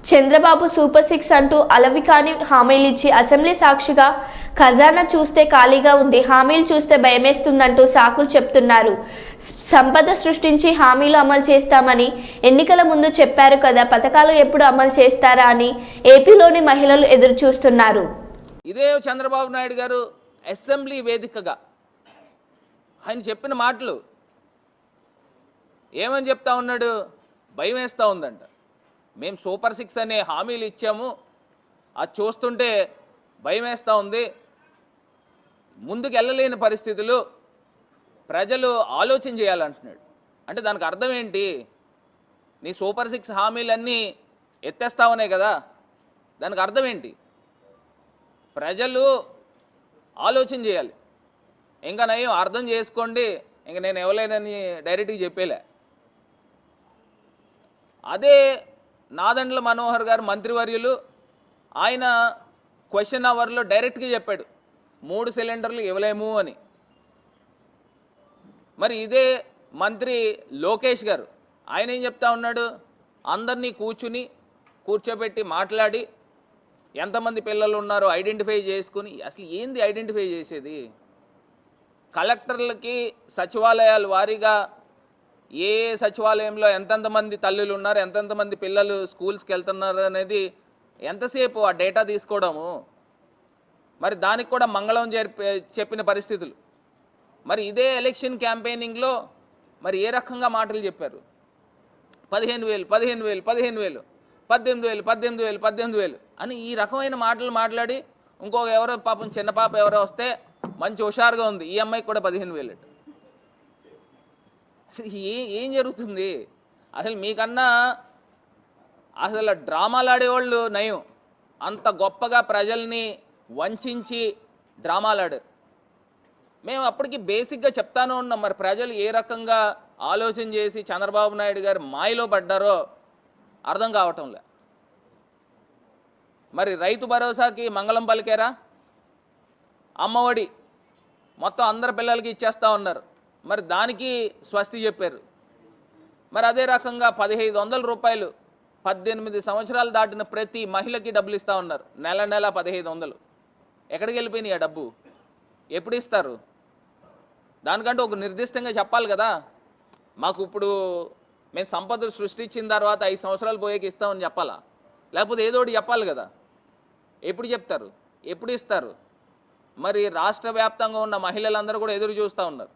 Chandrababu super 6 అంటూ అలవికాని హామీలిచ్చి assembly సాక్షిగా ఖజానా చూస్తే ఖాళీగా ఉంది, హామీలు చూస్తే భయమేస్తుందంటూ సాకులు చెప్తున్నారు. సంపద సృష్టించి హామీలు అమలు చేస్తామని ఎన్నికల ముందు చెప్పారు కదా, పథకాలు ఎప్పుడు అమలు చేస్తారా అని ఏపీలోని మహిళలు ఎదురు చూస్తున్నారు. ఇదే చంద్రబాబు నాయుడు గారు అసెంబ్లీ వేదికగా ఆయన చెప్పిన మాటలు ఏమని చెప్తా ఉన్నాడు? భయం వేస్తూ ఉందంట. మేము సూపర్ 6 అనే హామీలు ఇచ్చాము, అది చూస్తుంటే భయం వేస్తూ ఉంది, ముందుకు వెళ్ళలేని పరిస్థితులు, ప్రజలు ఆలోచన చేయాలంటున్నాడు. అంటే దానికి అర్థం ఏంటి? నీ సూపర్ 6 హామీలన్నీ ఎత్తేస్తావనే కదా, దానికి అర్థం ఏంటి? ప్రజలు ఆలోచన చేయాలి. ఇంకా నయం అర్థం చేసుకోండి, ఇంకా నేను ఇవ్వలేనని డైరెక్ట్గా చెప్పేలే. అదే నాదెండ్ల మనోహర్ గారు మంత్రివర్యులు, ఆయన క్వశ్చన్ అవర్లో డైరెక్ట్గా చెప్పాడు 3 సిలిండర్లు ఇవ్వలేము అని. మరి ఇదే మంత్రి లోకేష్ గారు ఆయన ఏం చెప్తా ఉన్నాడు? అందరినీ కూర్చోబెట్టి మాట్లాడి ఎంతమంది పిల్లలు ఉన్నారో ఐడెంటిఫై చేసుకుని, అసలు ఏంది ఐడెంటిఫై చేసేది? కలెక్టర్లకి సచివాలయాల వారీగా ఏ సచివాలయంలో ఎంతెంతమంది తల్లులు ఉన్నారు, ఎంతెంతమంది పిల్లలు స్కూల్స్కి వెళ్తున్నారు అనేది ఎంతసేపు ఆ డేటా తీసుకోవడము? మరి దానికి కూడా మంగళం చెప్పిన పరిస్థితులు. మరి ఇదే ఎలక్షన్ క్యాంపెయినింగ్లో మరి ఏ రకంగా మాటలు చెప్పారు? 15,000 15,000 15,000 18,000 18,000 18,000 అని ఈ రకమైన మాటలు మాట్లాడి, ఇంకో ఎవరో పాపం చిన్న పాప ఎవరో వస్తే మంచి హుషారుగా ఉంది, ఈ అమ్మాయికి కూడా 15,000. అసలు ఏం జరుగుతుంది? అసలు మీకన్నా అసలు డ్రామాలు ఆడేవాళ్ళు నయం. అంత గొప్పగా ప్రజల్ని వంచి డ్రామాలు ఆడారు. మేము అప్పటికి బేసిక్గా చెప్తానే ఉన్నాం, మరి ప్రజలు ఏ రకంగా ఆలోచన చేసి చంద్రబాబు నాయుడు గారు మాయలో పడ్డారో అర్థం కావటంలే. మరి రైతు భరోసాకి మంగళం పలికారా? అమ్మఒడి మొత్తం అందరి పిల్లలకి ఇచ్చేస్తూ ఉన్నారు, మరి దానికి స్వస్తి చెప్పారు. మరి అదే రకంగా 1,500 రూపాయలు 18 సంవత్సరాలు దాటిన ప్రతి మహిళకి డబ్బులు ఇస్తూ ఉన్నారు. నెల 1,500. ఎక్కడికి వెళ్ళిపోయినాయి ఆ డబ్బు? ఎప్పుడు ఇస్తారు? దానికంటే ఒక నిర్దిష్టంగా చెప్పాలి కదా. మాకు ఇప్పుడు మేము సంపద సృష్టించిన తర్వాత 5 సంవత్సరాలు పోయేకి ఇస్తామని చెప్పాలా? లేకపోతే ఏదో ఒకటి చెప్పాలి కదా. ఎప్పుడు చెప్తారు? ఎప్పుడు ఇస్తారు? మరి రాష్ట్ర వ్యాప్తంగా ఉన్న మహిళలందరూ కూడా ఎదురు చూస్తూ ఉన్నారు.